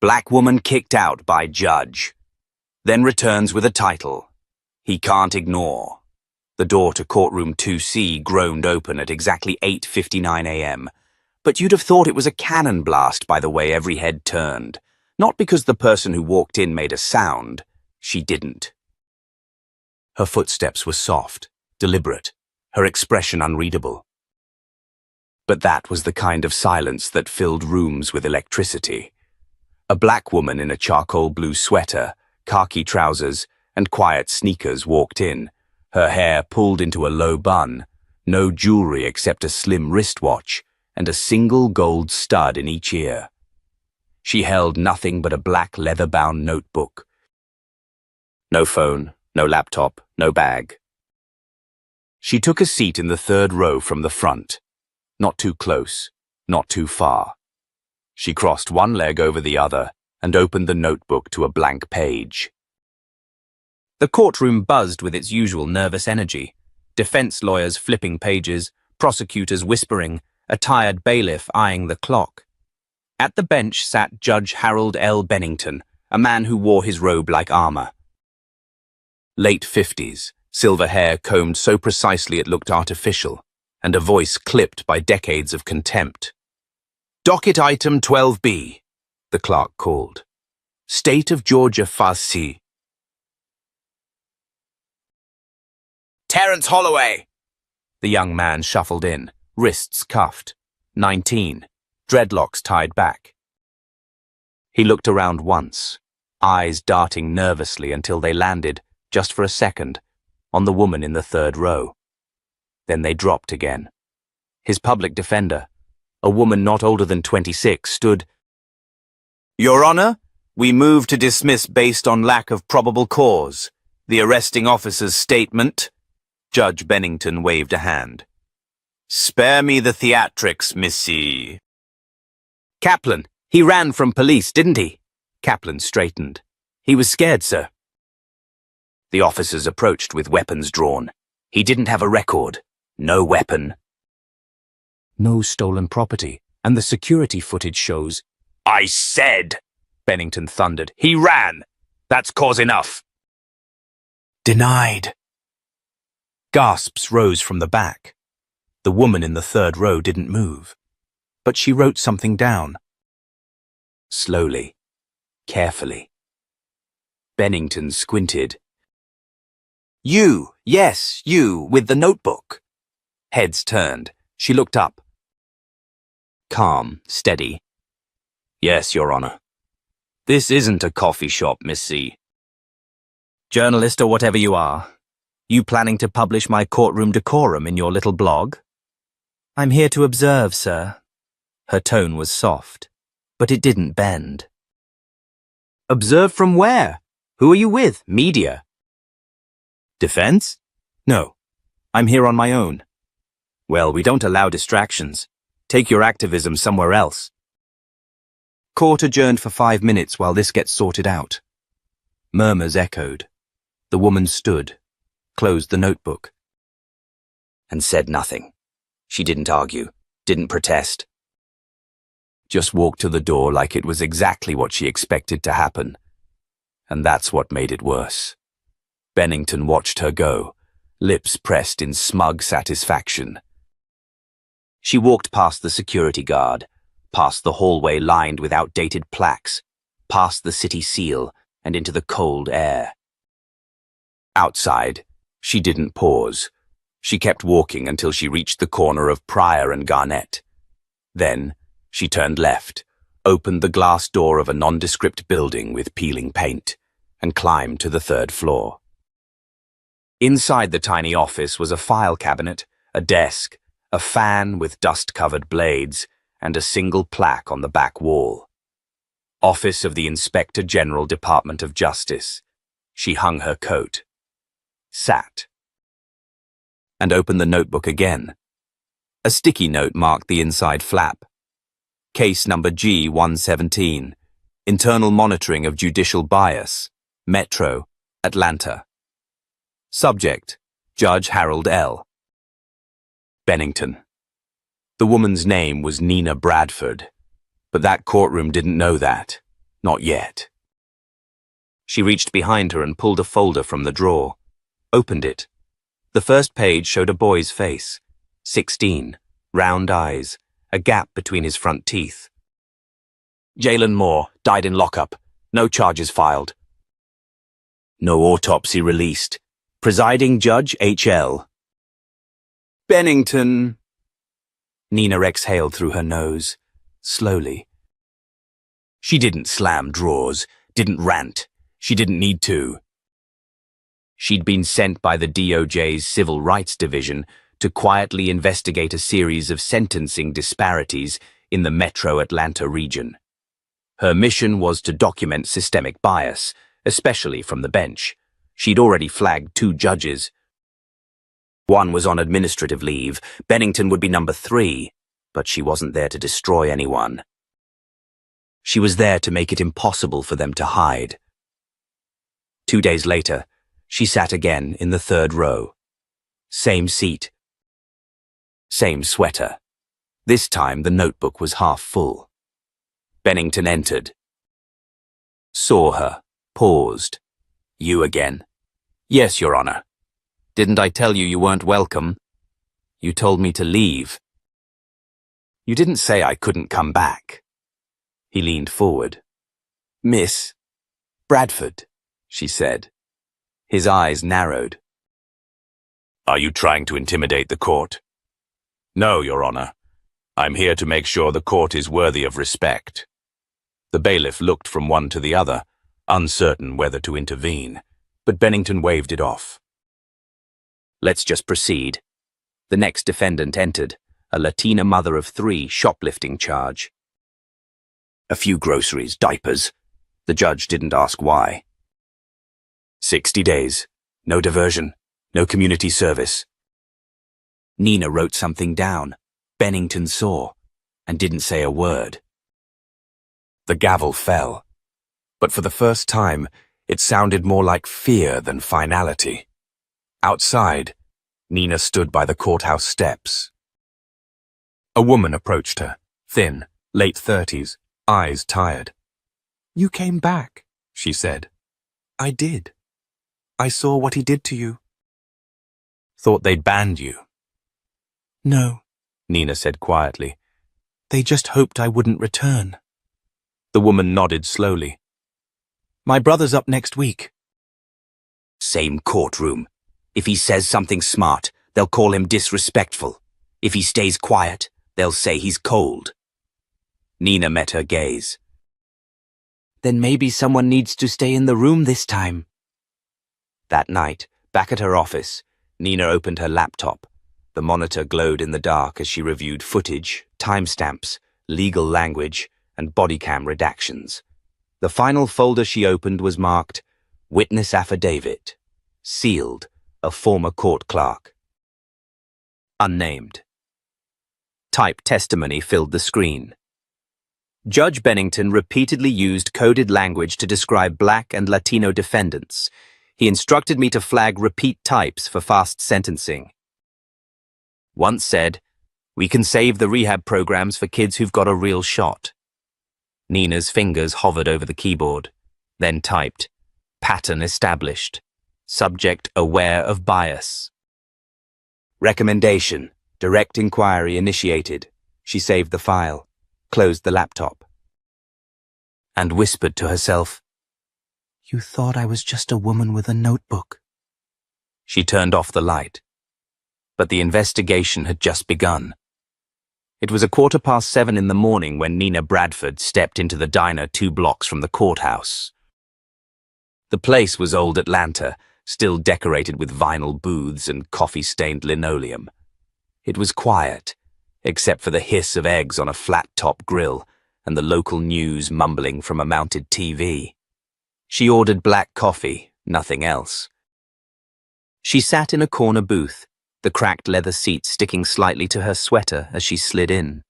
Black woman kicked out by judge. Then returns with a title. He can't ignore. The door to courtroom 2C groaned open at exactly 8:59 a.m. But you'd have thought it was a cannon blast by the way every head turned. Not because the person who walked in made a sound. She didn't. Her footsteps were soft, deliberate, her expression unreadable. But that was the kind of silence that filled rooms with electricity. A black woman in a charcoal blue sweater, khaki trousers, and quiet sneakers walked in, her hair pulled into a low bun, no jewelry except a slim wristwatch, and a single gold stud in each ear. She held nothing but a black leather-bound notebook. No phone, no laptop, no bag. She took a seat in the third row from the front. Not too close, not too far. She crossed one leg over the other and opened the notebook to a blank page. The courtroom buzzed with its usual nervous energy. Defense lawyers flipping pages, prosecutors whispering, a tired bailiff eyeing the clock. At the bench sat Judge Harold L. Bennington, a man who wore his robe like armor. Late 50s, silver hair combed so precisely it looked artificial, and a voice clipped by decades of contempt. Docket item 12B, the clerk called. State of Georgia Farsi. Terence Holloway! The young man shuffled in, wrists cuffed. 19, dreadlocks tied back. He looked around once, eyes darting nervously until they landed, just for a second, on the woman in the third row. Then they dropped again. His public defender, a woman not older than 26, stood. Your Honor, we move to dismiss based on lack of probable cause. The arresting officer's statement. Judge Bennington waved a hand. Spare me the theatrics, Missy. Kaplan, he ran from police, didn't he? Kaplan straightened. He was scared, sir. The officers approached with weapons drawn. He didn't have a record. No weapon. No stolen property, and the security footage shows. I said, Bennington thundered. He ran. That's cause enough. Denied. Gasps rose from the back. The woman in the third row didn't move, but she wrote something down. Slowly, carefully. Bennington squinted. You, yes, you, with the notebook. Heads turned. She looked up. Calm, steady. Yes, Your Honor. This isn't a coffee shop, Miss C. Journalist or whatever you are, you planning to publish my courtroom decorum in your little blog? I'm here to observe, sir. Her tone was soft, but it didn't bend. Observe from where? Who are you with? Media? Defense? No, I'm here on my own. Well, we don't allow distractions. Take your activism somewhere else. Court adjourned for 5 minutes while this gets sorted out. Murmurs echoed. The woman stood, closed the notebook, and said nothing. She didn't argue, didn't protest. Just walked to the door like it was exactly what she expected to happen. And that's what made it worse. Bennington watched her go, lips pressed in smug satisfaction. She walked past the security guard, past the hallway lined with outdated plaques, past the city seal, and into the cold air. Outside, she didn't pause. She kept walking until she reached the corner of Pryor and Garnett. Then, she turned left, opened the glass door of a nondescript building with peeling paint, and climbed to the 3rd floor. Inside the tiny office was a file cabinet, a desk, a fan with dust-covered blades, and a single plaque on the back wall. Office of the Inspector General, Department of Justice. She hung her coat. Sat. And opened the notebook again. A sticky note marked the inside flap. Case number G117. Internal monitoring of judicial bias. Metro, Atlanta. Subject, Judge Harold L. Bennington. The woman's name was Nina Bradford, but that courtroom didn't know that. Not yet. She reached behind her and pulled a folder from the drawer. Opened it. The first page showed a boy's face. 16, round eyes, a gap between his front teeth. Jalen Moore, died in lockup. No charges filed. No autopsy released. Presiding Judge H.L. Bennington. Nina exhaled through her nose, slowly. She didn't slam drawers, didn't rant. She didn't need to. She'd been sent by the DOJ's Civil Rights Division to quietly investigate a series of sentencing disparities in the metro Atlanta region. Her mission was to document systemic bias, especially from the bench. She'd already flagged 2 judges. One was on administrative leave. Bennington would be number 3, but she wasn't there to destroy anyone. She was there to make it impossible for them to hide. 2 days later, she sat again in the 3rd row. Same seat. Same sweater. This time the notebook was half full. Bennington entered. Saw her. Paused. You again? Yes, Your Honor. Didn't I tell you weren't welcome? You told me to leave. You didn't say I couldn't come back. He leaned forward. Miss Bradford, she said. His eyes narrowed. Are you trying to intimidate the court? No, Your Honor. I'm here to make sure the court is worthy of respect. The bailiff looked from one to the other, uncertain whether to intervene, but Bennington waved it off. Let's just proceed. The next defendant entered, a Latina mother of 3, shoplifting charge. A few groceries, diapers. The judge didn't ask why. 60 days. No diversion. No community service. Nina wrote something down. Bennington saw, and didn't say a word. The gavel fell, but for the first time, it sounded more like fear than finality. Outside, Nina stood by the courthouse steps. A woman approached her, thin, late 30s, eyes tired. You came back, she said. I did. I saw what he did to you. Thought they'd banned you. No, Nina said quietly. They just hoped I wouldn't return. The woman nodded slowly. My brother's up next week. Same courtroom. If he says something smart, they'll call him disrespectful. If he stays quiet, they'll say he's cold. Nina met her gaze. Then maybe someone needs to stay in the room this time. That night, back at her office, Nina opened her laptop. The monitor glowed in the dark as she reviewed footage, timestamps, legal language, and body cam redactions. The final folder she opened was marked Witness Affidavit. Sealed, a former court clerk. Unnamed. Typed testimony filled the screen. Judge Bennington repeatedly used coded language to describe Black and Latino defendants. He instructed me to flag repeat types for fast sentencing. Once said, we can save the rehab programs for kids who've got a real shot. Nina's fingers hovered over the keyboard, then typed, pattern established, subject aware of bias. Recommendation, direct inquiry initiated. She saved the file, closed the laptop, and whispered to herself, You thought I was just a woman with a notebook. She turned off the light. But the investigation had just begun. It was 7:15 in the morning when Nina Bradford stepped into the diner 2 blocks from the courthouse. The place was old Atlanta, still decorated with vinyl booths and coffee-stained linoleum. It was quiet, except for the hiss of eggs on a flat-top grill and the local news mumbling from a mounted TV. She ordered black coffee, nothing else. She sat in a corner booth, the cracked leather seat sticking slightly to her sweater as she slid in.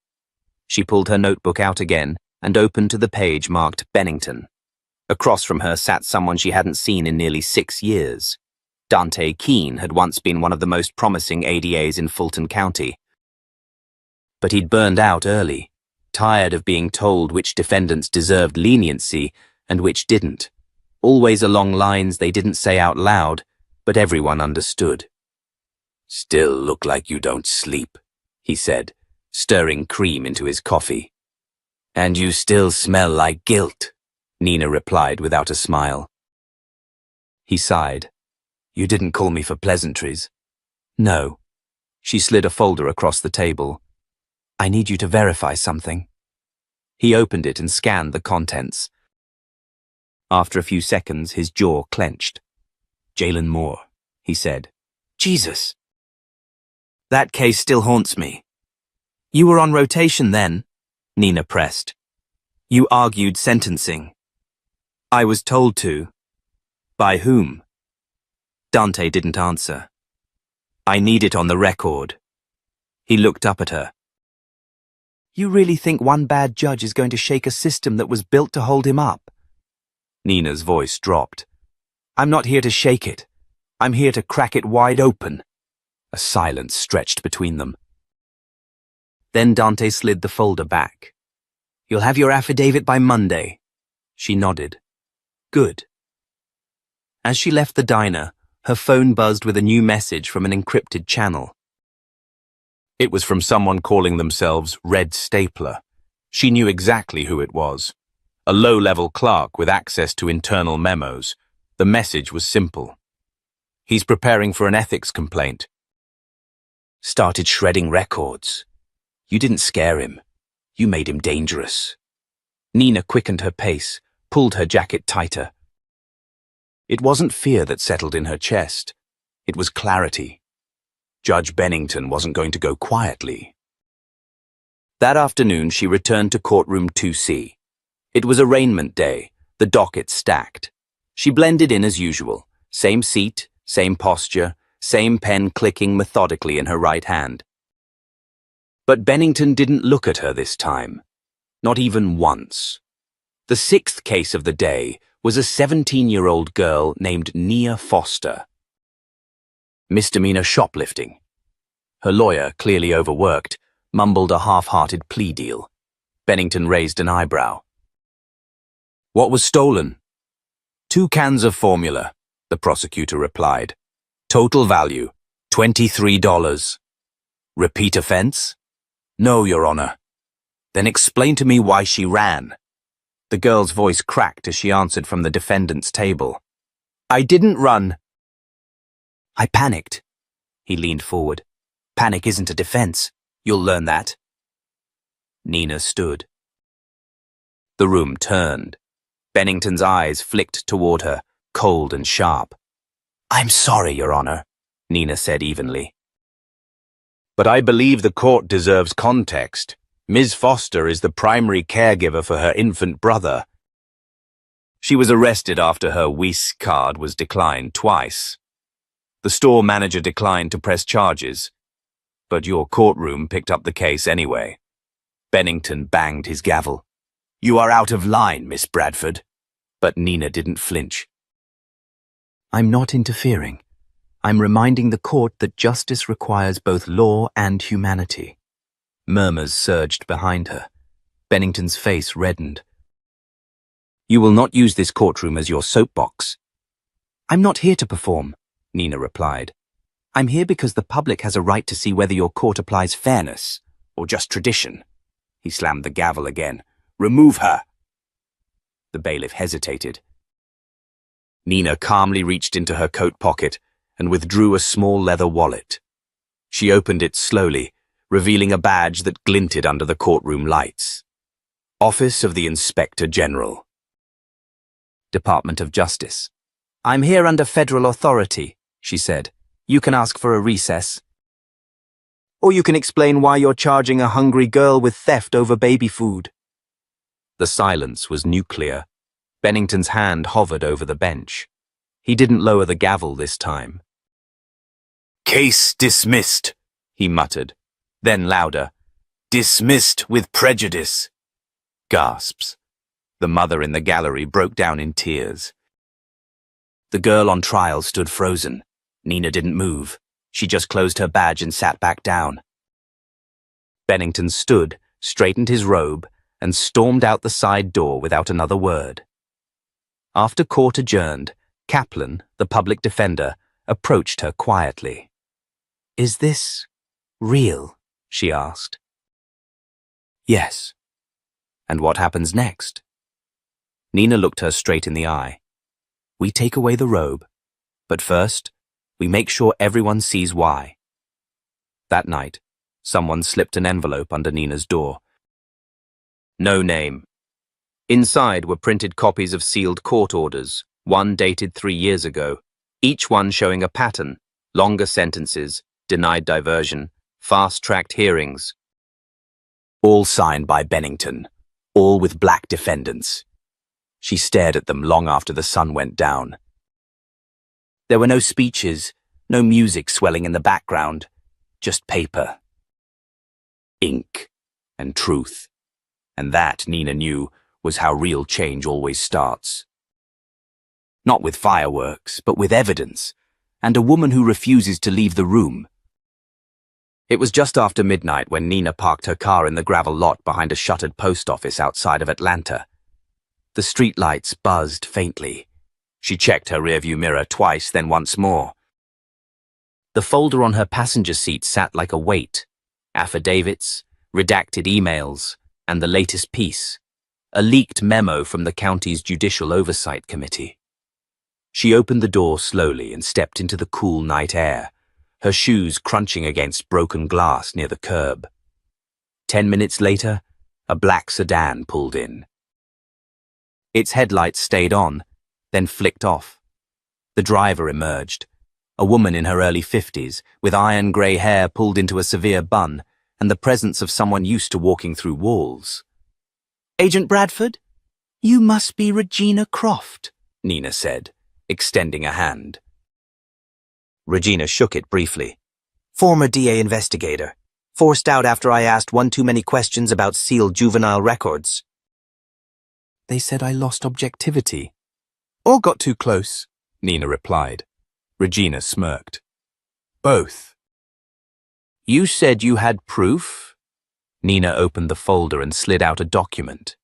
She pulled her notebook out again and opened to the page marked Bennington. Across from her sat someone she hadn't seen in nearly 6 years. Dante Keene had once been one of the most promising ADAs in Fulton County. But he'd burned out early, tired of being told which defendants deserved leniency and which didn't. Always along lines they didn't say out loud, but everyone understood. "Still look like you don't sleep," he said, stirring cream into his coffee. "And you still smell like guilt," Nina replied without a smile. He sighed. "You didn't call me for pleasantries." "No." She slid a folder across the table. "I need you to verify something." He opened it and scanned the contents. After a few seconds, his jaw clenched. "Jaylen Moore," he said. "Jesus. That case still haunts me." "You were on rotation then," Nina pressed. "You argued sentencing." "I was told to." "By whom?" Dante didn't answer. "I need it on the record." He looked up at her. "You really think one bad judge is going to shake a system that was built to hold him up?" Nina's voice dropped. "I'm not here to shake it. I'm here to crack it wide open." A silence stretched between them. Then Dante slid the folder back. "You'll have your affidavit by Monday." She nodded. "Good." As she left the diner, her phone buzzed with a new message from an encrypted channel. It was from someone calling themselves Red Stapler. She knew exactly who it was. A low-level clerk with access to internal memos. The message was simple. "He's preparing for an ethics complaint. Started shredding records. You didn't scare him. You made him dangerous." Nina quickened her pace, pulled her jacket tighter. It wasn't fear that settled in her chest. It was clarity. Judge Bennington wasn't going to go quietly. That afternoon, she returned to courtroom 2C. It was arraignment day, the docket stacked. She blended in as usual. Same seat, same posture, same pen clicking methodically in her right hand. But Bennington didn't look at her this time. Not even once. The sixth case of the day was a 17-year-old girl named Nia Foster. Misdemeanor shoplifting. Her lawyer, clearly overworked, mumbled a half-hearted plea deal. Bennington raised an eyebrow. "What was stolen?" "2 cans of formula," the prosecutor replied. "Total value, $23. Repeat offense?" "No, Your Honor." "Then explain to me why she ran." The girl's voice cracked as she answered from the defendant's table. "I didn't run." "I panicked." He leaned forward. "Panic isn't a defense. You'll learn that." Nina stood. The room turned. Bennington's eyes flicked toward her, cold and sharp. "I'm sorry, Your Honor," Nina said evenly. "But I believe the court deserves context. Ms. Foster is the primary caregiver for her infant brother. She was arrested after her WIS card was declined twice. The store manager declined to press charges, but your courtroom picked up the case anyway." Bennington banged his gavel. "You are out of line, Miss Bradford." But Nina didn't flinch. "I'm not interfering. I'm reminding the court that justice requires both law and humanity." Murmurs surged behind her. Bennington's face reddened. "You will not use this courtroom as your soapbox." "I'm not here to perform," Nina replied. "I'm here because the public has a right to see whether your court applies fairness or just tradition." He slammed the gavel again. "Remove her." The bailiff hesitated. Nina calmly reached into her coat pocket and withdrew a small leather wallet. She opened it slowly, revealing a badge that glinted under the courtroom lights. Office of the Inspector General. Department of Justice. "I'm here under federal authority," she said. "You can ask for a recess. Or you can explain why you're charging a hungry girl with theft over baby food." The silence was nuclear. Bennington's hand hovered over the bench. He didn't lower the gavel this time. "Case dismissed," he muttered. Then louder, "Dismissed with prejudice." Gasps. The mother in the gallery broke down in tears. The girl on trial stood frozen. Nina didn't move. She just closed her badge and sat back down. Bennington stood, straightened his robe, and stormed out the side door without another word. After court adjourned, Kaplan, the public defender, approached her quietly. "Is this real?" she asked. "Yes." "And what happens next?" Nina looked her straight in the eye. "We take away the robe, but first, we make sure everyone sees why." That night, someone slipped an envelope under Nina's door. No name. Inside were printed copies of sealed court orders, one dated 3 years ago, each one showing a pattern: longer sentences, denied diversion, fast-tracked hearings. All signed by Bennington, all with black defendants. She stared at them long after the sun went down. There were no speeches, no music swelling in the background, just paper. Ink and truth. And that, Nina knew, was how real change always starts. Not with fireworks, but with evidence, and a woman who refuses to leave the room. It was just after midnight when Nina parked her car in the gravel lot behind a shuttered post office outside of Atlanta. The streetlights buzzed faintly. She checked her rearview mirror twice, then once more. The folder on her passenger seat sat like a weight: affidavits, redacted emails, and the latest piece, a leaked memo from the county's Judicial Oversight Committee. She opened the door slowly and stepped into the cool night air, her shoes crunching against broken glass near the curb. 10 minutes later, a black sedan pulled in. Its headlights stayed on, then flicked off. The driver emerged, a woman in her early 50s, with iron grey hair pulled into a severe bun, and the presence of someone used to walking through walls. "Agent Bradford? You must be Regina Croft," Nina said, extending a hand. Regina shook it briefly. "Former DA investigator. Forced out after I asked one too many questions about sealed juvenile records." "They said I lost objectivity." "Or got too close," Nina replied. Regina smirked. "Both." "You said you had proof?" Nina opened the folder and slid out a document.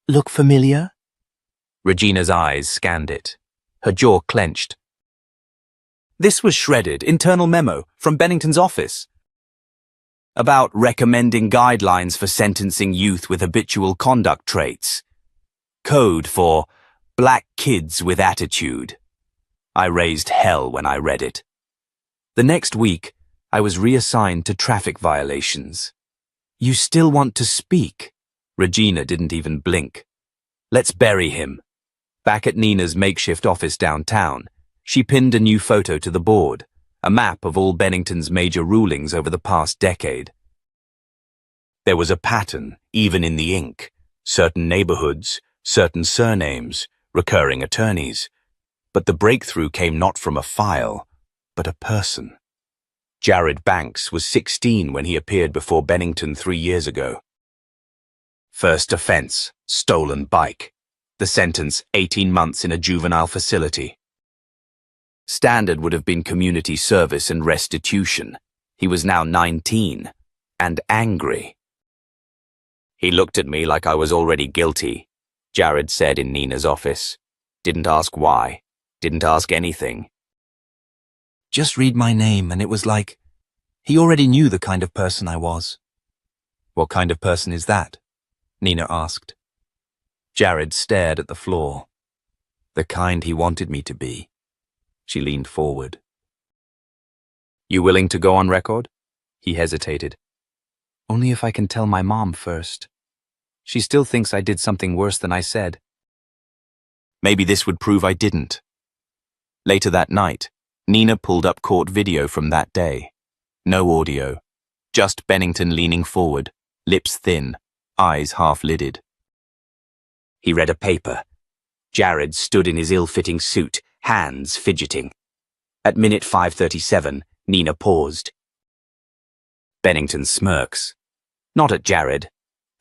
"Look familiar?" Regina's eyes scanned it. Her jaw clenched. This was shredded, internal memo from Bennington's office. About recommending guidelines for sentencing youth with habitual conduct traits. Code for black kids with attitude. I raised hell when I read it. The next week, I was reassigned to traffic violations. "You still want to speak?" Regina didn't even blink. "Let's bury him." Back at Nina's makeshift office downtown, she pinned a new photo to the board, a map of all Bennington's major rulings over the past decade. There was a pattern, even in the ink. Certain neighborhoods, certain surnames, recurring attorneys. But the breakthrough came not from a file, but a person. Jared Banks was 16 when he appeared before Bennington 3 years ago. First offense, stolen bike. The sentence, 18 months in a juvenile facility. Standard would have been community service and restitution. He was now 19, and angry. "He looked at me like I was already guilty," Jared said in Nina's office. "Didn't ask why, didn't ask anything. Just read my name, and it was like he already knew the kind of person I was." "What kind of person is that?" Nina asked. Jared stared at the floor. "The kind he wanted me to be." She leaned forward. "You willing to go on record?" He hesitated. "Only if I can tell my mom first. She still thinks I did something worse than I said." Maybe this would prove I didn't. Later that night, Nina pulled up court video from that day. No audio, just Bennington leaning forward, lips thin, eyes half-lidded. He read a paper. Jared stood in his ill-fitting suit, hands fidgeting. At minute 5:37, Nina paused. Bennington smirks. Not at Jared,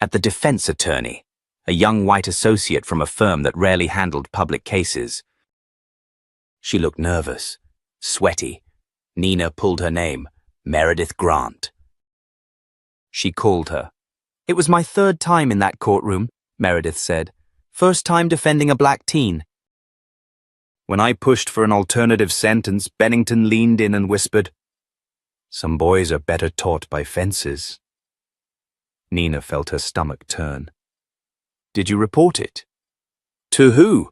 at the defense attorney, a young white associate from a firm that rarely handled public cases. She looked nervous, sweaty. Nina pulled her name, Meredith Grant. She called her. It was my third time in that courtroom, Meredith said. First time defending a black teen. When I pushed for an alternative sentence, Bennington leaned in and whispered, "Some boys are better taught by fences." Nina felt her stomach turn. "Did you report it?" "To who?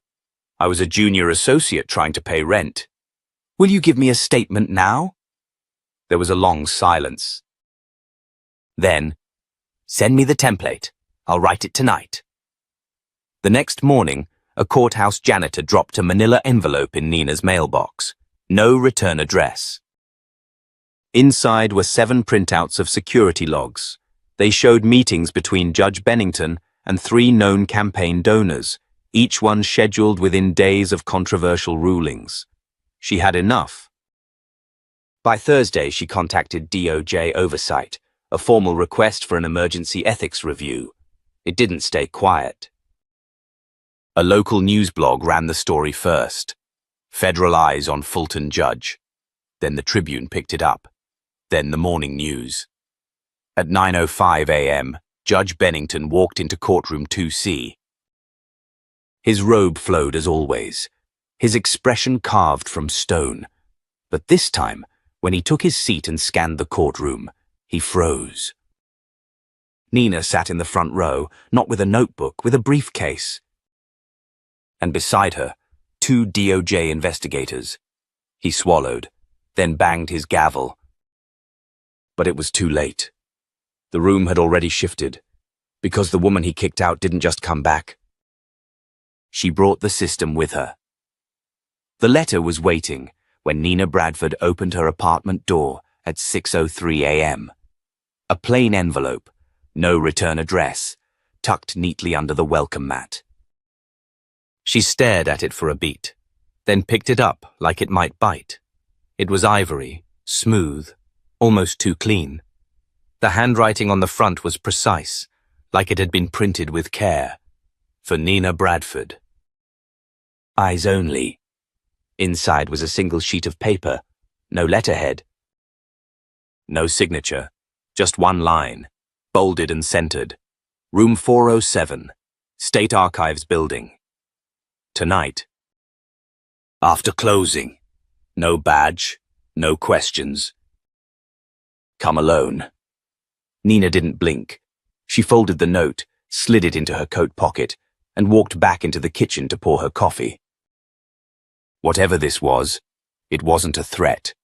I was a junior associate trying to pay rent." "Will you give me a statement now?" There was a long silence. Then, "Send me the template. I'll write it tonight." The next morning, a courthouse janitor dropped a manila envelope in Nina's mailbox. No return address. Inside were 7 printouts of security logs. They showed meetings between Judge Bennington and 3 known campaign donors, each one scheduled within days of controversial rulings. She had enough. By Thursday, she contacted DOJ Oversight, a formal request for an emergency ethics review. It didn't stay quiet. A local news blog ran the story first. Federal eyes on Fulton Judge. Then the Tribune picked it up. Then the morning news. At 9:05 a.m., Judge Bennington walked into courtroom 2C. His robe flowed as always, his expression carved from stone. But this time, when he took his seat and scanned the courtroom, he froze. Nina sat in the front row, not with a notebook, with a briefcase. And beside her, 2 DOJ investigators. He swallowed, then banged his gavel. But it was too late. The room had already shifted, because the woman he kicked out didn't just come back. She brought the system with her. The letter was waiting when Nina Bradford opened her apartment door at 6:03 a.m. A plain envelope, no return address, tucked neatly under the welcome mat. She stared at it for a beat, then picked it up like it might bite. It was ivory, smooth, almost too clean. The handwriting on the front was precise, like it had been printed with care. For Nina Bradford. Eyes only. Inside was a single sheet of paper, no letterhead. No signature, just one line, bolded and centered. Room 407, State Archives Building. Tonight. After closing. No badge, no questions. Come alone. Nina didn't blink. She folded the note, slid it into her coat pocket, and walked back into the kitchen to pour her coffee. Whatever this was, it wasn't a threat.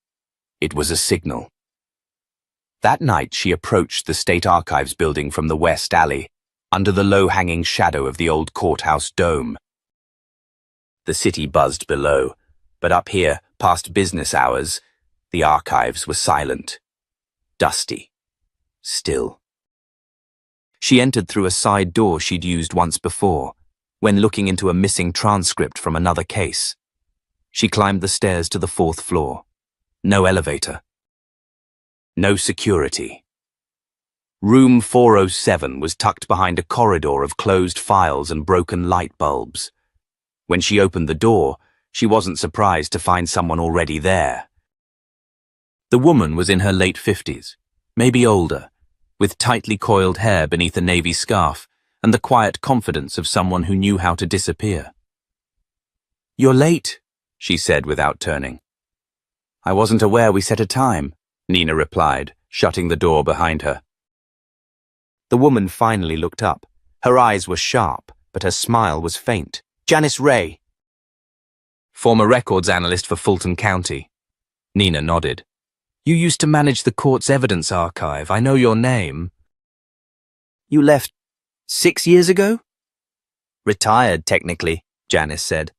It was a signal. That night she approached the State Archives building from the West Alley, under the low-hanging shadow of the old courthouse dome. The city buzzed below, but up here, past business hours, the archives were silent, dusty, still. She entered through a side door she'd used once before, when looking into a missing transcript from another case. She climbed the stairs to the 4th floor. No elevator. No security. Room 407 was tucked behind a corridor of closed files and broken light bulbs. When she opened the door, she wasn't surprised to find someone already there. The woman was in her late 50s, maybe older, with tightly coiled hair beneath a navy scarf and the quiet confidence of someone who knew how to disappear. "You're late," she said without turning. "I wasn't aware we set a time," Nina replied, shutting the door behind her. The woman finally looked up. Her eyes were sharp, but her smile was faint. "Janice Ray." "Former records analyst for Fulton County." Nina nodded. "You used to manage the court's evidence archive. I know your name." "You left 6 years ago?" "Retired, technically," Janice said.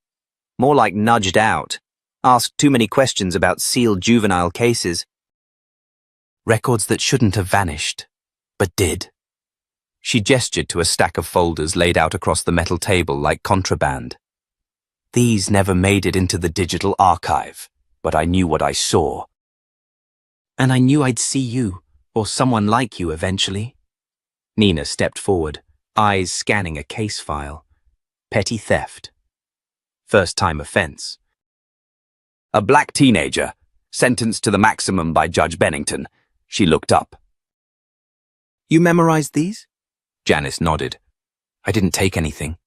"More like nudged out. Asked too many questions about sealed juvenile cases. Records that shouldn't have vanished, but did." She gestured to a stack of folders laid out across the metal table like contraband. "These never made it into the digital archive, but I knew what I saw. And I knew I'd see you, or someone like you eventually." Nina stepped forward, eyes scanning a case file. Petty theft. First-time offense. A black teenager, sentenced to the maximum by Judge Bennington. She looked up. "You memorized these?" Janice nodded. I didn't take anything.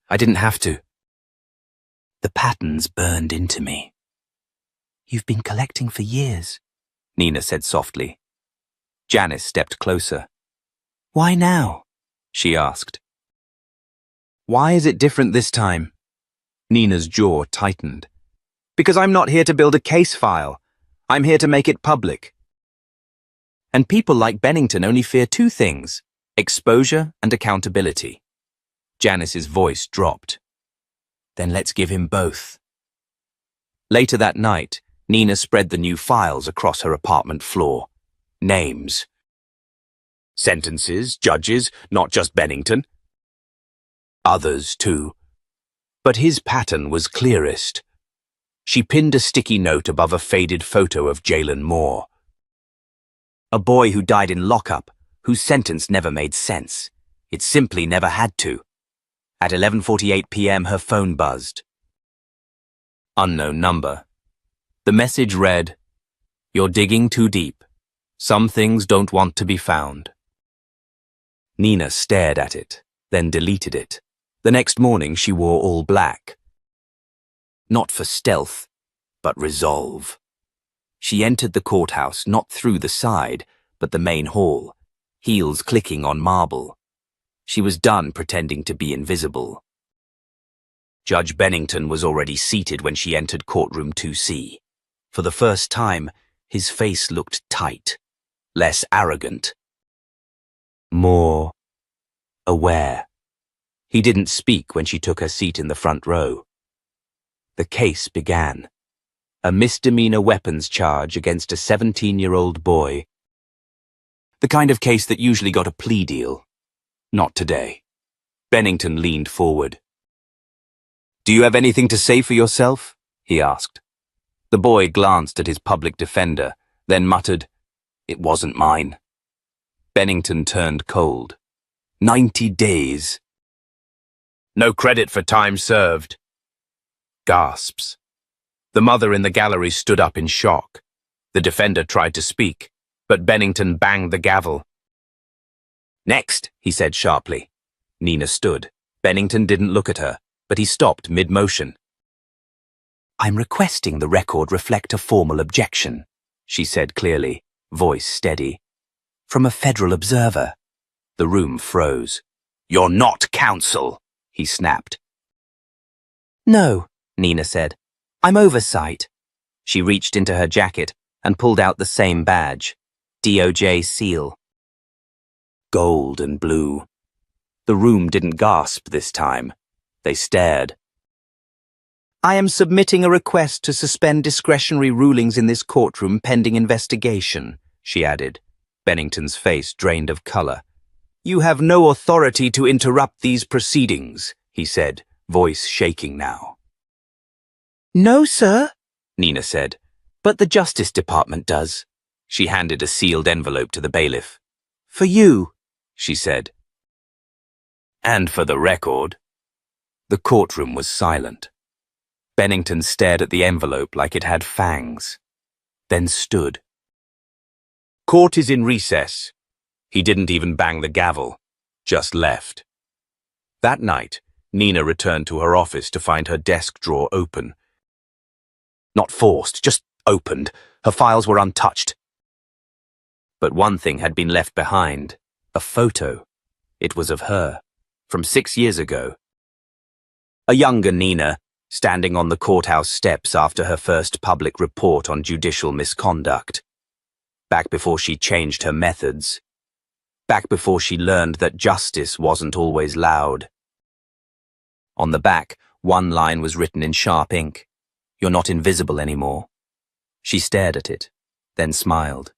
I didn't have to. The patterns burned into me. You've been collecting for years, Nina said softly. Janice stepped closer. Why now? She asked. Why is it different this time? Nina's jaw tightened. Because I'm not here to build a case file. I'm here to make it public. And people like Bennington only fear two things: exposure and accountability. Janice's voice dropped. Then let's give him both. Later that night, Nina spread the new files across her apartment floor. Names. Sentences, judges, not just Bennington. Others, too. But his pattern was clearest. She pinned a sticky note above a faded photo of Jalen Moore. A boy who died in lockup, whose sentence never made sense. It simply never had to. At 11:48 p.m. her phone buzzed. Unknown number. The message read, "You're digging too deep. Some things don't want to be found." Nina stared at it, then deleted it. The next morning she wore all black. Not for stealth, but resolve. She entered the courthouse not through the side, but the main hall, heels clicking on marble. She was done pretending to be invisible. Judge Bennington was already seated when she entered courtroom 2C. For the first time, his face looked tight, less arrogant, more aware. He didn't speak when she took her seat in the front row. The case began. A misdemeanor weapons charge against a 17-year-old boy. The kind of case that usually got a plea deal. Not today. Bennington leaned forward. "Do you have anything to say for yourself?" he asked. The boy glanced at his public defender, then muttered, "It wasn't mine." Bennington turned cold. 90 days. No credit for time served. Gasps. The mother in the gallery stood up in shock. The defender tried to speak, but Bennington banged the gavel. "Next," he said sharply. Nina stood. Bennington didn't look at her, but he stopped mid-motion. "I'm requesting the record reflect a formal objection," she said clearly, voice steady. "From a federal observer." The room froze. "You're not counsel," he snapped. "No," Nina said. "I'm oversight." She reached into her jacket and pulled out the same badge. DOJ seal. Gold and blue. The room didn't gasp this time. They stared. "I am submitting a request to suspend discretionary rulings in this courtroom pending investigation," she added. Bennington's face drained of color. "You have no authority to interrupt these proceedings," he said, voice shaking now. "No, sir," Nina said, "but the Justice Department does." She handed a sealed envelope to the bailiff. "For you," she said. "And for the record." The courtroom was silent. Bennington stared at the envelope like it had fangs, then stood. "Court is in recess." He didn't even bang the gavel, just left. That night, Nina returned to her office to find her desk drawer open. Not forced, just opened. Her files were untouched. But one thing had been left behind, a photo. It was of her, from 6 years ago. A younger Nina, standing on the courthouse steps after her first public report on judicial misconduct. Back before she changed her methods. Back before she learned that justice wasn't always loud. On the back, one line was written in sharp ink. "You're not invisible anymore." She stared at it, then smiled.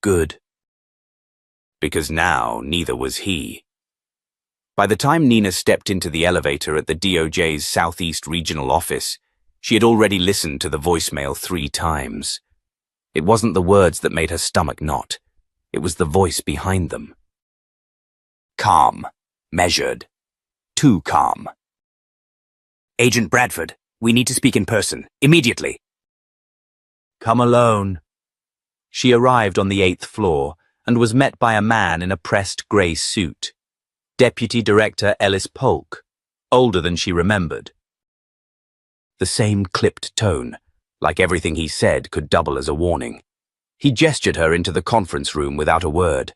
Good. Because now neither was he. By the time Nina stepped into the elevator at the DOJ's Southeast Regional Office, she had already listened to the voicemail 3 times. It wasn't the words that made her stomach knot. It was the voice behind them. Calm. Measured. Too calm. "Agent Bradford, we need to speak in person. Immediately." "Come alone." She arrived on the 8th floor and was met by a man in a pressed grey suit. Deputy Director Ellis Polk, older than she remembered. The same clipped tone, like everything he said could double as a warning. He gestured her into the conference room without a word.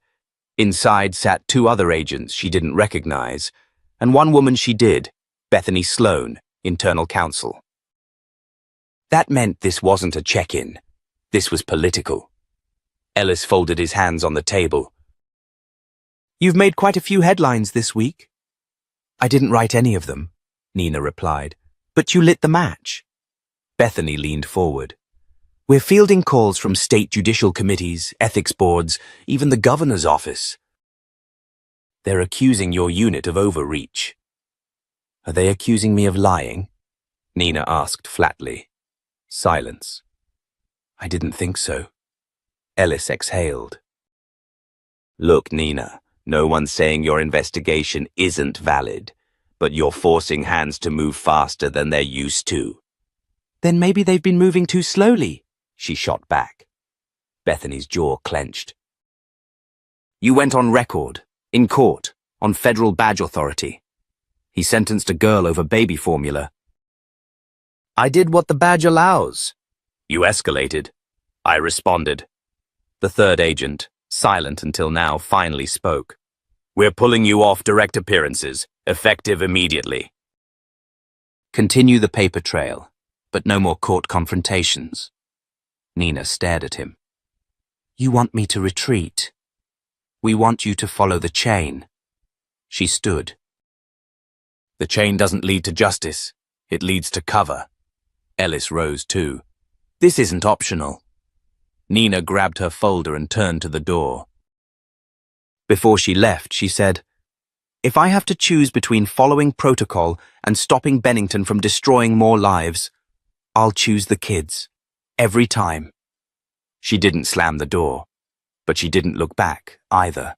Inside sat 2 other agents she didn't recognize, and one woman she did, Bethany Sloan, internal counsel. That meant this wasn't a check-in. This was political. Ellis folded his hands on the table. "You've made quite a few headlines this week." "I didn't write any of them," Nina replied. "But you lit the match." Bethany leaned forward. "We're fielding calls from state judicial committees, ethics boards, even the governor's office. They're accusing your unit of overreach." "Are they accusing me of lying?" Nina asked flatly. Silence. "I didn't think so." Ellis exhaled. "Look, Nina, no one's saying your investigation isn't valid, but you're forcing hands to move faster than they're used to." "Then maybe they've been moving too slowly," she shot back. Bethany's jaw clenched. "You went on record, in court, on federal badge authority. He sentenced a girl over baby formula." "I did what the badge allows." "You escalated." "I responded." The third agent, silent until now, finally spoke. "We're pulling you off direct appearances, effective immediately." "Continue the paper trail, but no more court confrontations." Nina stared at him. "You want me to retreat? We want you to follow the chain." She stood. "The chain doesn't lead to justice. It leads to cover." Ellis rose too. "This isn't optional." Nina grabbed her folder and turned to the door. Before she left, she said, "If I have to choose between following protocol and stopping Bennington from destroying more lives, I'll choose the kids. Every time." She didn't slam the door, but she didn't look back either.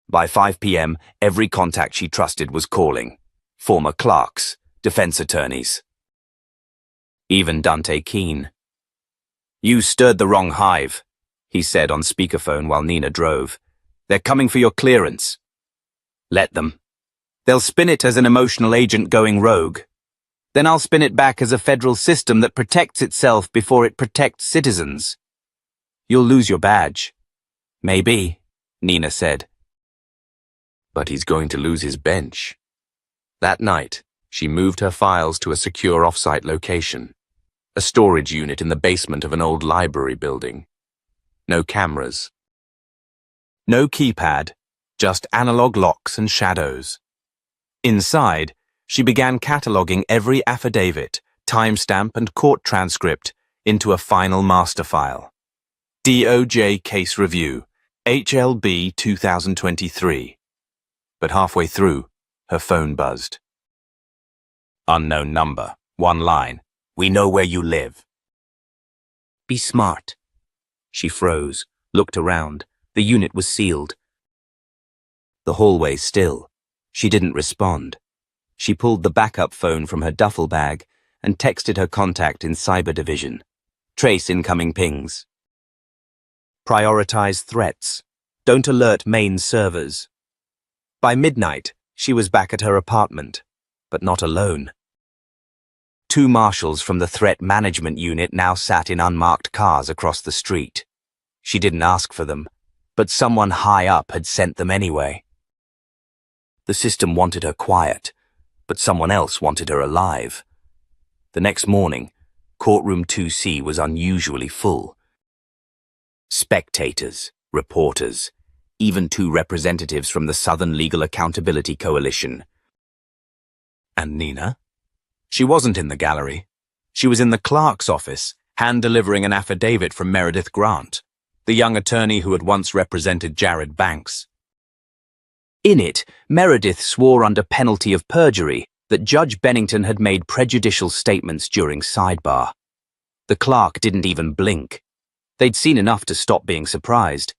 By 5 p.m., every contact she trusted was calling. Former clerks, defense attorneys. Even Dante Keene. "You stirred the wrong hive," he said on speakerphone while Nina drove. "They're coming for your clearance." "Let them. They'll spin it as an emotional agent going rogue. Then I'll spin it back as a federal system that protects itself before it protects citizens." "You'll lose your badge." "Maybe," Nina said. "But he's going to lose his bench." That night, she moved her files to a secure off-site location. A storage unit in the basement of an old library building. No cameras. No keypad, just analog locks and shadows. Inside, she began cataloging every affidavit, timestamp and court transcript into a final master file. DOJ Case Review, HLB 2023. But halfway through, her phone buzzed. "Unknown number, 1 line. We know where you live." "Be smart." She froze, looked around. The unit was sealed. The hallway still. She didn't respond. She pulled the backup phone from her duffel bag and texted her contact in Cyber Division. "Trace incoming pings. Prioritize threats. Don't alert main servers." By midnight, she was back at her apartment, but not alone. 2 marshals from the Threat Management Unit now sat in unmarked cars across the street. She didn't ask for them, but someone high up had sent them anyway. The system wanted her quiet, but someone else wanted her alive. The next morning, courtroom 2C was unusually full. Spectators, reporters, even 2 representatives from the Southern Legal Accountability Coalition. And Nina? She wasn't in the gallery. She was in the clerk's office, hand-delivering an affidavit from Meredith Grant, the young attorney who had once represented Jared Banks. In it, Meredith swore under penalty of perjury that Judge Bennington had made prejudicial statements during sidebar. The clerk didn't even blink. They'd seen enough to stop being surprised.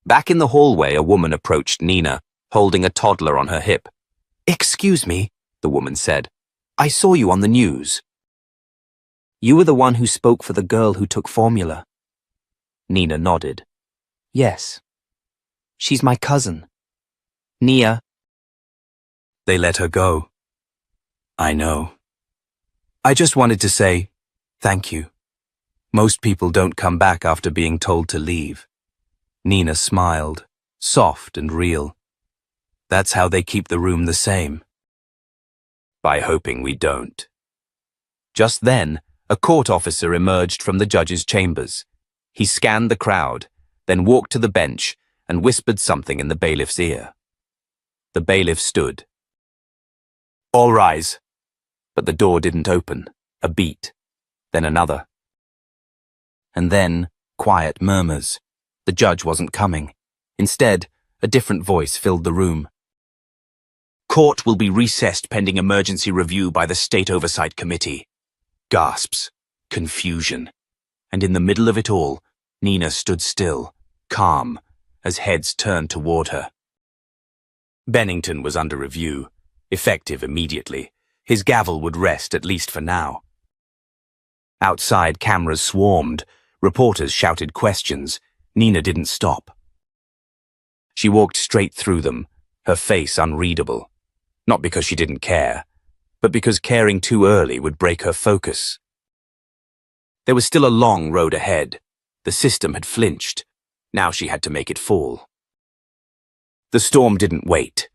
Back in the hallway, a woman approached Nina, holding a toddler on her hip. "Excuse me," the woman said. "I saw you on the news." "You were the one who spoke for the girl who took formula." Nina nodded. "Yes. She's my cousin." Nia. They let her go. I know. I just wanted to say thank you. Most people don't come back after being told to leave. Nina smiled, soft and real. That's how they keep the room the same. By hoping we don't. Just then, a court officer emerged from the judge's chambers. He scanned the crowd, then walked to the bench and whispered something in the bailiff's ear. The bailiff stood. All rise. But the door didn't open. A beat, then another. And then, quiet murmurs. The judge wasn't coming. Instead, a different voice filled the room. Court will be recessed pending emergency review by the State Oversight Committee. Gasps, confusion. And in the middle of it all, Nina stood still, calm, as heads turned toward her. Bennington was under review, effective immediately. His gavel would rest, at least for now. Outside, cameras swarmed. Reporters shouted questions. Nina didn't stop. She walked straight through them, her face unreadable. Not because she didn't care, but because caring too early would break her focus. There was still a long road ahead. The system had flinched. Now she had to make it fall. The storm didn't wait.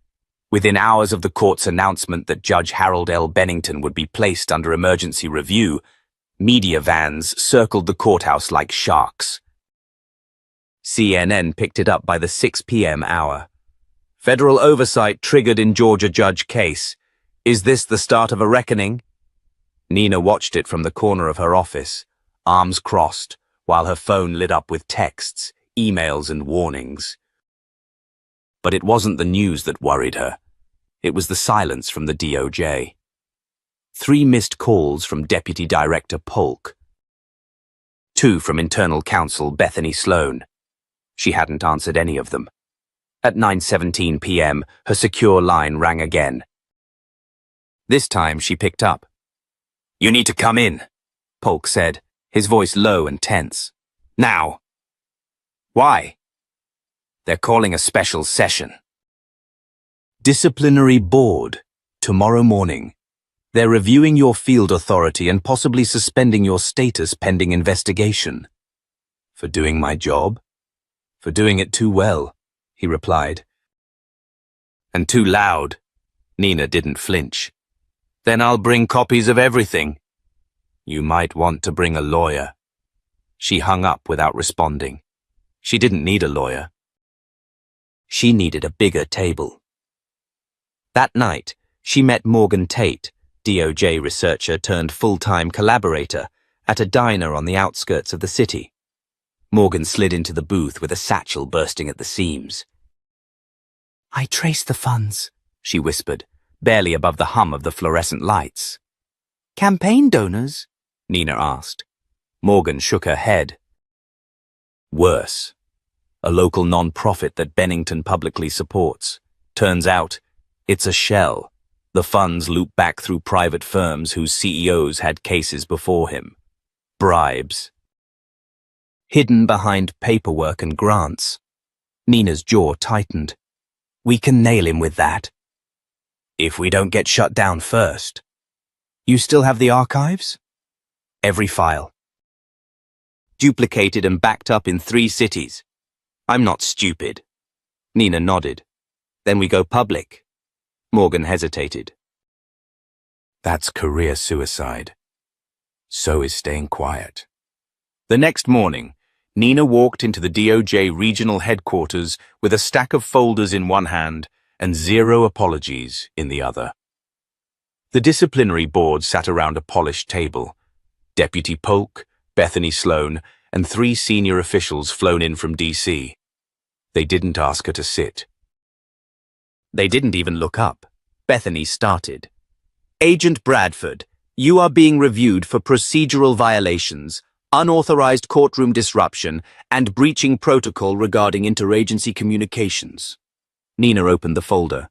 Within hours of the court's announcement that Judge Harold L. Bennington would be placed under emergency review, media vans circled the courthouse like sharks. CNN picked it up by the 6 p.m. hour. Federal oversight triggered in Georgia judge case. Is this the start of a reckoning? Nina watched it from the corner of her office, arms crossed, while her phone lit up with texts, emails, and warnings. But it wasn't the news that worried her. It was the silence from the DOJ. 3 missed calls from Deputy Director Polk. 2 from Internal Counsel Bethany Sloan. She hadn't answered any of them. At 9:17 p.m., her secure line rang again. This time she picked up. You need to come in, Polk said, his voice low and tense. Now. Why? They're calling a special session. Disciplinary board, tomorrow morning. They're reviewing your field authority and possibly suspending your status pending investigation. For doing my job? For doing it too well, he replied. And too loud. Nina didn't flinch. Then I'll bring copies of everything. You might want to bring a lawyer. She hung up without responding. She didn't need a lawyer. She needed a bigger table. That night, she met Morgan Tate, DOJ researcher turned full-time collaborator, at a diner on the outskirts of the city. Morgan slid into the booth with a satchel bursting at the seams. I traced the funds, she whispered, barely above the hum of the fluorescent lights. Campaign donors? Nina asked. Morgan shook her head. Worse. A local non-profit that Bennington publicly supports. Turns out, it's a shell. The funds loop back through private firms whose CEOs had cases before him. Bribes. Hidden behind paperwork and grants. Nina's jaw tightened. We can nail him with that. If we don't get shut down first. You still have the archives? Every file. Duplicated and backed up in 3 cities. I'm not stupid. Nina nodded. Then we go public. Morgan hesitated. That's career suicide. So is staying quiet. The next morning, Nina walked into the DOJ regional headquarters with a stack of folders in one hand and 0 apologies in the other. The disciplinary board sat around a polished table. Deputy Polk, Bethany Sloan, and 3 senior officials flown in from D.C. They didn't ask her to sit. They didn't even look up. Bethany started. Agent Bradford, you are being reviewed for procedural violations, unauthorized courtroom disruption, and breaching protocol regarding interagency communications. Nina opened the folder.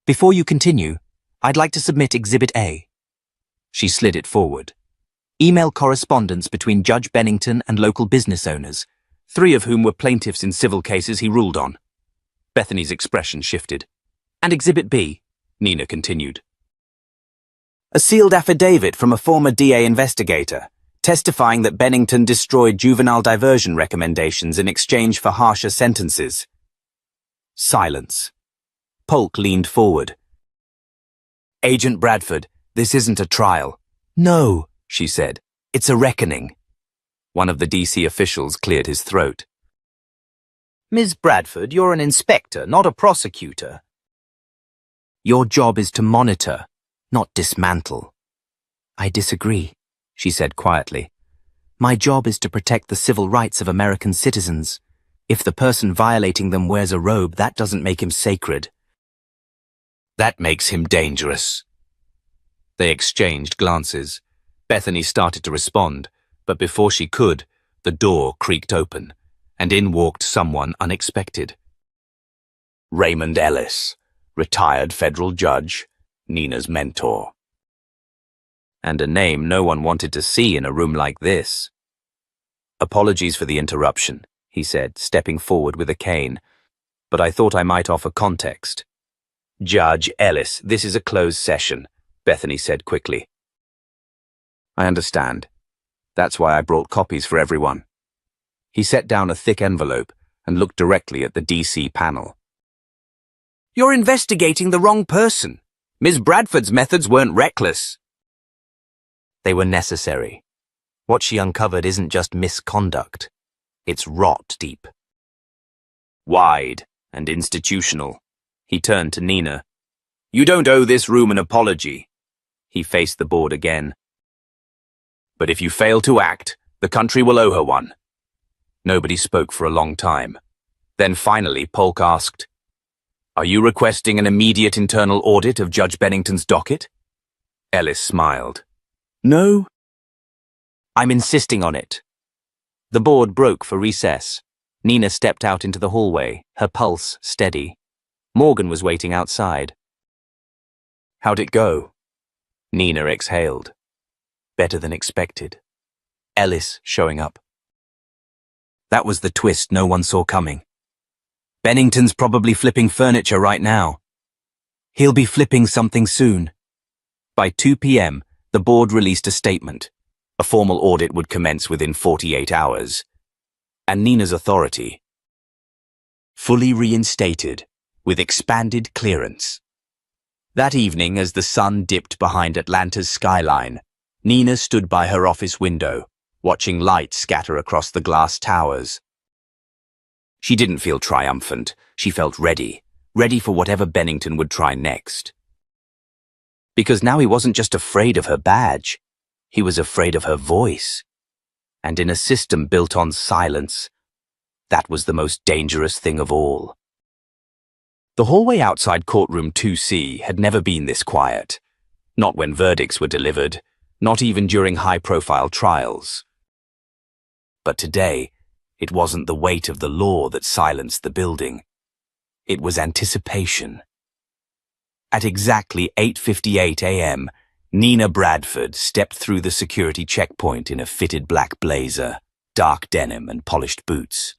Before you continue, I'd like to submit Exhibit A. She slid it forward. Email correspondence between Judge Bennington and local business owners, 3 of whom were plaintiffs in civil cases he ruled on. Bethany's expression shifted. And Exhibit B, Nina continued. A sealed affidavit from a former DA investigator, testifying that Bennington destroyed juvenile diversion recommendations in exchange for harsher sentences. Silence. Polk leaned forward. Agent Bradford, this isn't a trial. No, she said. It's a reckoning. One of the DC officials cleared his throat. Ms. Bradford, you're an inspector, not a prosecutor. Your job is to monitor, not dismantle. I disagree, she said quietly. My job is to protect the civil rights of American citizens. If the person violating them wears a robe, that doesn't make him sacred. That makes him dangerous. They exchanged glances. Bethany started to respond, but before she could, the door creaked open, and in walked someone unexpected. Raymond Ellis, retired federal judge, Nina's mentor. And a name no one wanted to see in a room like this. Apologies for the interruption, he said, stepping forward with a cane, but I thought I might offer context. Judge Ellis, this is a closed session, Bethany said quickly. I understand. That's why I brought copies for everyone. He set down a thick envelope and looked directly at the DC panel. You're investigating the wrong person. Ms. Bradford's methods weren't reckless. They were necessary. What she uncovered isn't just misconduct. It's rot deep. Wide and institutional. He turned to Nina. You don't owe this room an apology. He faced the board again. But if you fail to act, the country will owe her one. Nobody spoke for a long time. Then finally, Polk asked, Are you requesting an immediate internal audit of Judge Bennington's docket? Ellis smiled. No. I'm insisting on it. The board broke for recess. Nina stepped out into the hallway, her pulse steady. Morgan was waiting outside. How'd it go? Nina exhaled. Better than expected. Ellis showing up. That was the twist no one saw coming. Bennington's probably flipping furniture right now. He'll be flipping something soon. By 2 p.m., the board released a statement. A formal audit would commence within 48 hours. And Nina's authority, fully reinstated, with expanded clearance. That evening, as the sun dipped behind Atlanta's skyline, Nina stood by her office window, watching light scatter across the glass towers. She didn't feel triumphant. She felt ready for whatever Bennington would try next. Because now he wasn't just afraid of her badge, he was afraid of her voice. And in a system built on silence, that was the most dangerous thing of all. The hallway outside courtroom 2C had never been this quiet. Not when verdicts were delivered, not even during high-profile trials. But today, it wasn't the weight of the law that silenced the building. It was anticipation. At exactly 8:58 a.m., Nina Bradford stepped through the security checkpoint in a fitted black blazer, dark denim and polished boots.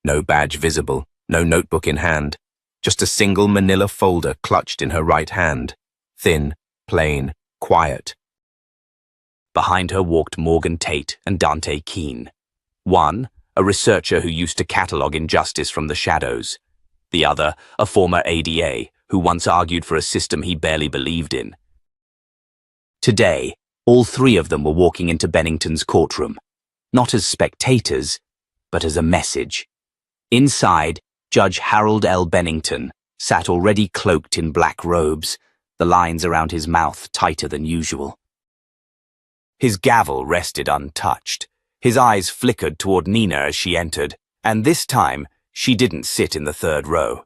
No badge visible, no notebook in hand, just a single manila folder clutched in her right hand, thin, plain, quiet. Behind her walked Morgan Tate and Dante Keene. One, a researcher who used to catalog injustice from the shadows. The other, a former ADA who once argued for a system he barely believed in. Today, all three of them were walking into Bennington's courtroom, not as spectators, but as a message. Inside, Judge Harold L. Bennington sat already cloaked in black robes, the lines around his mouth tighter than usual. His gavel rested untouched. His eyes flickered toward Nina as she entered, and this time, she didn't sit in the third row.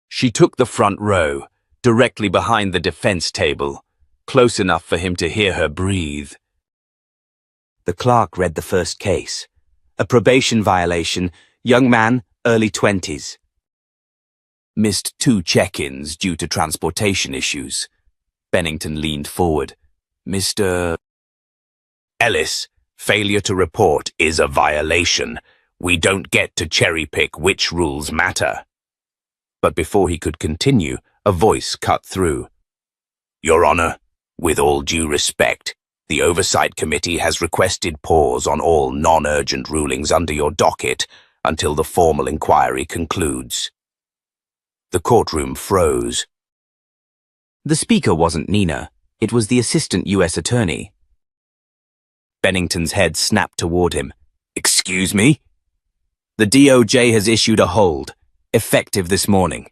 She took the front row, directly behind the defense table, close enough for him to hear her breathe. The clerk read the first case. A probation violation, young man, early 20s. Missed 2 check-ins due to transportation issues. Bennington leaned forward. Mr. Ellis, failure to report is a violation. We don't get to cherry-pick which rules matter. But before he could continue, a voice cut through. Your Honor, with all due respect, the Oversight Committee has requested pause on all non-urgent rulings under your docket until the formal inquiry concludes. The courtroom froze. The speaker wasn't Nina. It was the Assistant U.S. Attorney. Bennington's head snapped toward him. Excuse me? The DOJ has issued a hold, effective this morning.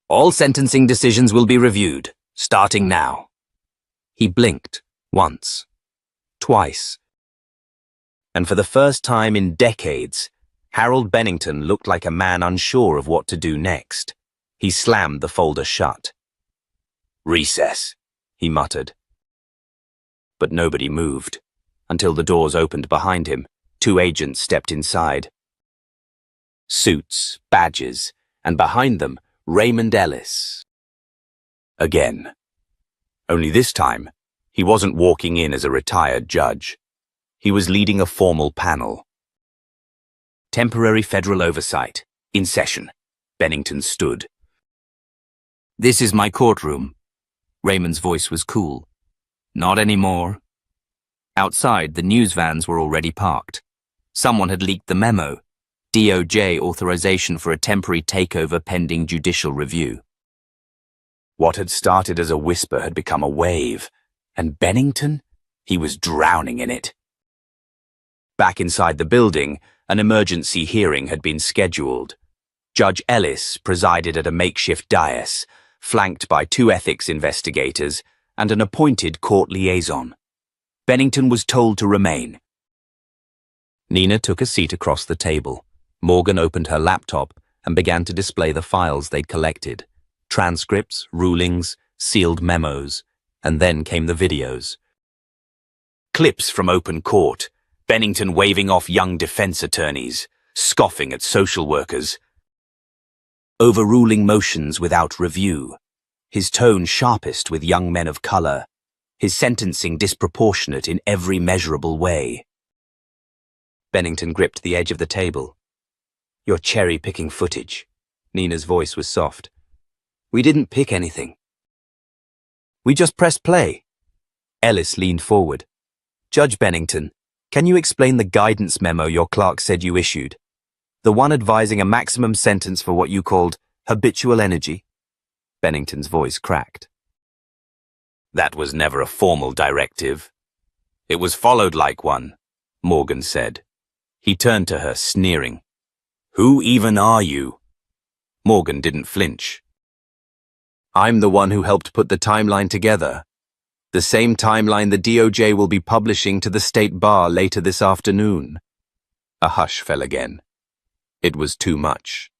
All sentencing decisions will be reviewed, starting now. He blinked once, twice. And for the first time in decades, Harold Bennington looked like a man unsure of what to do next. He slammed the folder shut. Recess, he muttered. But nobody moved, until the doors opened behind him. 2 agents stepped inside. Suits, badges, and behind them, Raymond Ellis. Again. Only this time, he wasn't walking in as a retired judge. He was leading a formal panel. Temporary federal oversight, in session. Bennington stood. This is my courtroom. Raymond's voice was cool. Not anymore. Outside, the news vans were already parked. Someone had leaked the memo. DOJ authorization for a temporary takeover pending judicial review. What had started as a whisper had become a wave, and Bennington? He was drowning in it. Back inside the building, an emergency hearing had been scheduled. Judge Ellis presided at a makeshift dais, flanked by 2 ethics investigators and an appointed court liaison. Bennington was told to remain. Nina took a seat across the table. Morgan opened her laptop and began to display the files they'd collected. Transcripts, rulings, sealed memos, and then came the videos. Clips from open court, Bennington waving off young defense attorneys, scoffing at social workers. Overruling motions without review, his tone sharpest with young men of color, his sentencing disproportionate in every measurable way. Bennington gripped the edge of the table. You're cherry-picking footage. Nina's voice was soft. We didn't pick anything. We just pressed play. Ellis leaned forward. Judge Bennington, can you explain the guidance memo your clerk said you issued? The one advising a maximum sentence for what you called habitual energy? Bennington's voice cracked. That was never a formal directive. It was followed like one, Morgan said. He turned to her, sneering. Who even are you? Morgan didn't flinch. I'm the one who helped put the timeline together. The same timeline the DOJ will be publishing to the State Bar later this afternoon. A hush fell again. It was too much.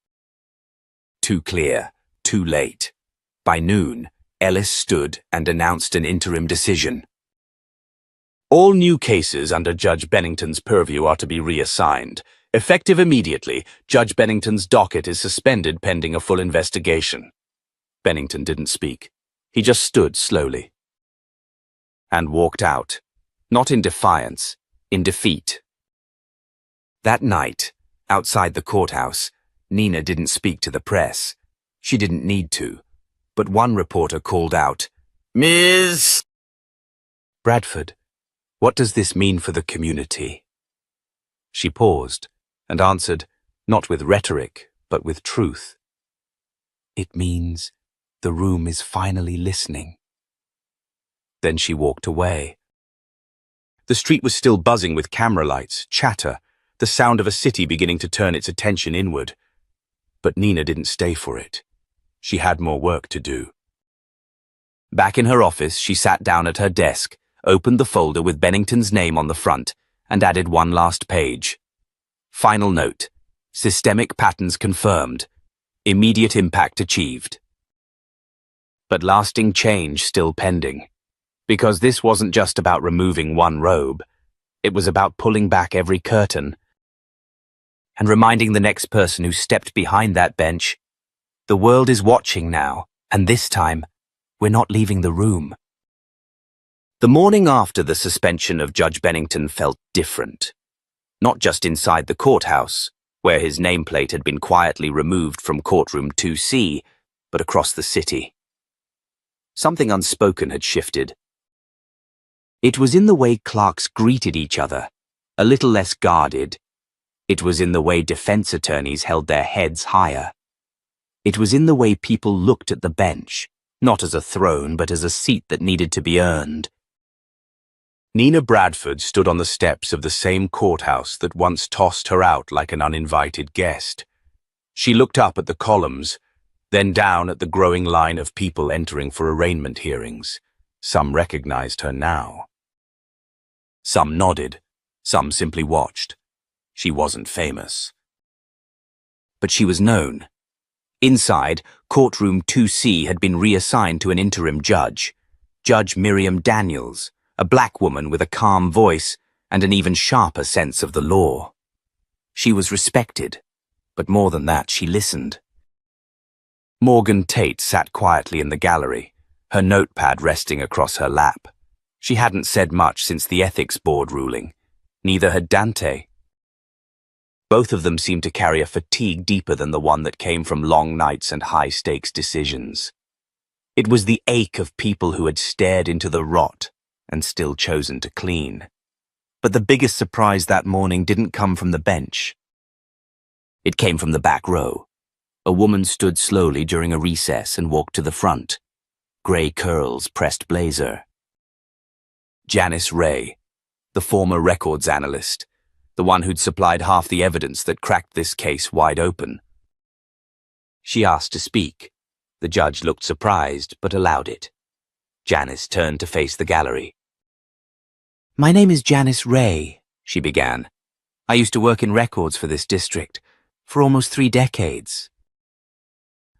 Too clear, too late. By noon, Ellis stood and announced an interim decision. All new cases under Judge Bennington's purview are to be reassigned. Effective immediately, Judge Bennington's docket is suspended pending a full investigation. Bennington didn't speak. He just stood slowly. And walked out, not in defiance, in defeat. That night, outside the courthouse, Nina didn't speak to the press. She didn't need to. But one reporter called out, Ms. Bradford, what does this mean for the community? She paused and answered, not with rhetoric, but with truth. It means the room is finally listening. Then she walked away. The street was still buzzing with camera lights, chatter, the sound of a city beginning to turn its attention inward. But Nina didn't stay for it. She had more work to do. Back in her office, she sat down at her desk, opened the folder with Bennington's name on the front, and added one last page. Final note. Systemic patterns confirmed. Immediate impact achieved. But lasting change still pending. Because this wasn't just about removing one robe. It was about pulling back every curtain and reminding the next person who stepped behind that bench, the world is watching now, and this time, we're not leaving the room. The morning after the suspension of Judge Bennington felt different. not just inside the courthouse, where his nameplate had been quietly removed from courtroom 2C, but across the city. Something unspoken had shifted. It was in the way clerks greeted each other, a little less guarded. It was in the way defense attorneys held their heads higher. It was in the way people looked at the bench, not as a throne, but as a seat that needed to be earned. Nina Bradford stood on the steps of the same courthouse that once tossed her out like an uninvited guest. She looked up at the columns, then down at the growing line of people entering for arraignment hearings. Some recognized her now. Some nodded, some simply watched. She wasn't famous. But she was known. Inside, courtroom 2C had been reassigned to an interim judge, Judge Miriam Daniels, a black woman with a calm voice and an even sharper sense of the law. She was respected, but more than that, she listened. Morgan Tate sat quietly in the gallery, her notepad resting across her lap. She hadn't said much since the ethics board ruling. Neither had Dante. Both of them seemed to carry a fatigue deeper than the one that came from long nights and high-stakes decisions. It was the ache of people who had stared into the rot and still chosen to clean. But the biggest surprise that morning didn't come from the bench. It came from the back row. A woman stood slowly during a recess and walked to the front. Grey curls, pressed blazer. Janice Ray, the former records analyst, the one who'd supplied half the evidence that cracked this case wide open. She asked to speak. The judge looked surprised, but allowed it. Janice turned to face the gallery. "My name is Janice Ray," she began. "I used to work in records for this district for almost 3 decades.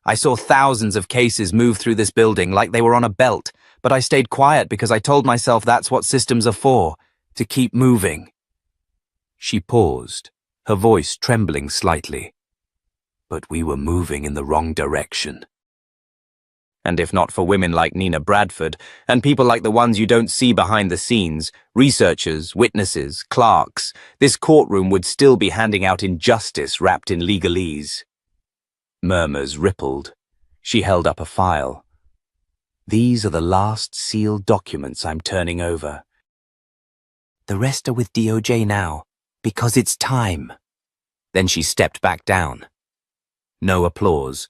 I saw thousands of cases move through this building like they were on a belt, but I stayed quiet because I told myself that's what systems are for, to keep moving." She paused, her voice trembling slightly. "But we were moving in the wrong direction. And if not for women like Nina Bradford, and people like the ones you don't see behind the scenes, researchers, witnesses, clerks, this courtroom would still be handing out injustice wrapped in legalese." Murmurs rippled. She held up a file. "These are the last sealed documents I'm turning over. The rest are with DOJ now, because it's time." Then she stepped back down. No applause.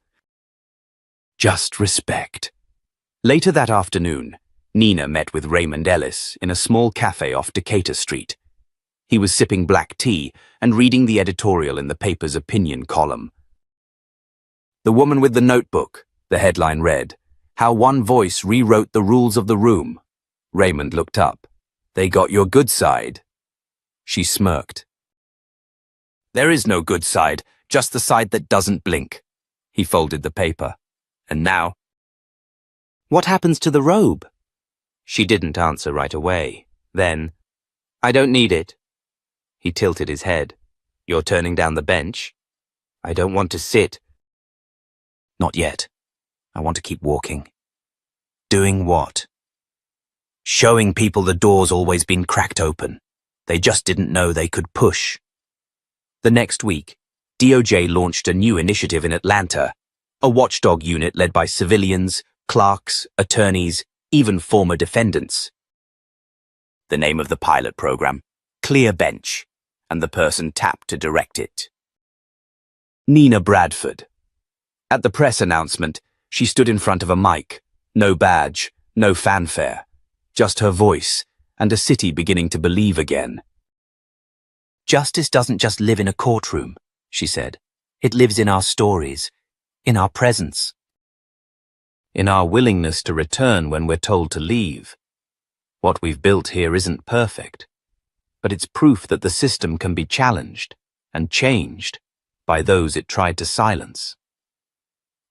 Just respect. Later that afternoon, Nina met with Raymond Ellis in a small cafe off Decatur Street. He was sipping black tea and reading the editorial in the paper's opinion column. "The Woman with the Notebook," the headline read, "How One Voice Rewrote the Rules of the Room." Raymond looked up. "They got your good side." She smirked. "There is no good side, just the side that doesn't blink." He folded the paper. "And now?" "What happens to the robe?" She didn't answer right away. Then, "I don't need it." He tilted his head. "You're turning down the bench?" "I don't want to sit." "Not yet. I want to keep walking." "Doing what?" "Showing people the door's always been cracked open. They just didn't know they could push." The next week, DOJ launched a new initiative in Atlanta, a watchdog unit led by civilians, clerks, attorneys, even former defendants. The name of the pilot program, Clear Bench, and the person tapped to direct it. Nina Bradford. At the press announcement, she stood in front of a mic, no badge, no fanfare, just her voice and a city beginning to believe again. "Justice doesn't just live in a courtroom," she said. "It lives in our stories, in our presence, in our willingness to return when we're told to leave. What we've built here isn't perfect, but it's proof that the system can be challenged and changed by those it tried to silence."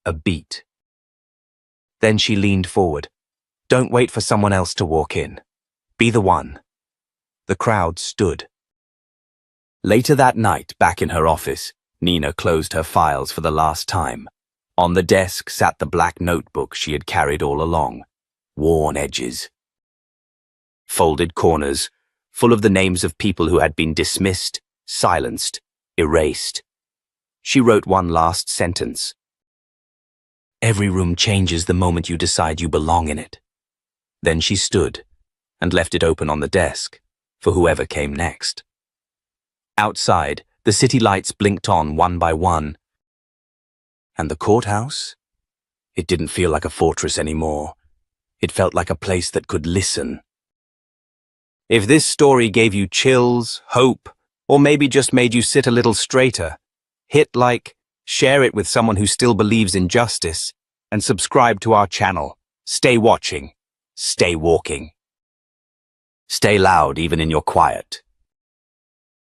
A beat. Then she leaned forward. "Don't wait for someone else to walk in. Be the one." The crowd stood. Later that night, back in her office, Nina closed her files for the last time. On the desk sat the black notebook she had carried all along. Worn edges. Folded corners, full of the names of people who had been dismissed, silenced, erased. She wrote one last sentence. Every room changes the moment you decide you belong in it. Then she stood and left it open on the desk for whoever came next. Outside, the city lights blinked on one by one. And the courthouse? It didn't feel like a fortress anymore. It felt like a place that could listen. If this story gave you chills, hope, or maybe just made you sit a little straighter, hit like, share it with someone who still believes in justice, and subscribe to our channel. Stay watching. Stay walking. Stay loud even in your quiet.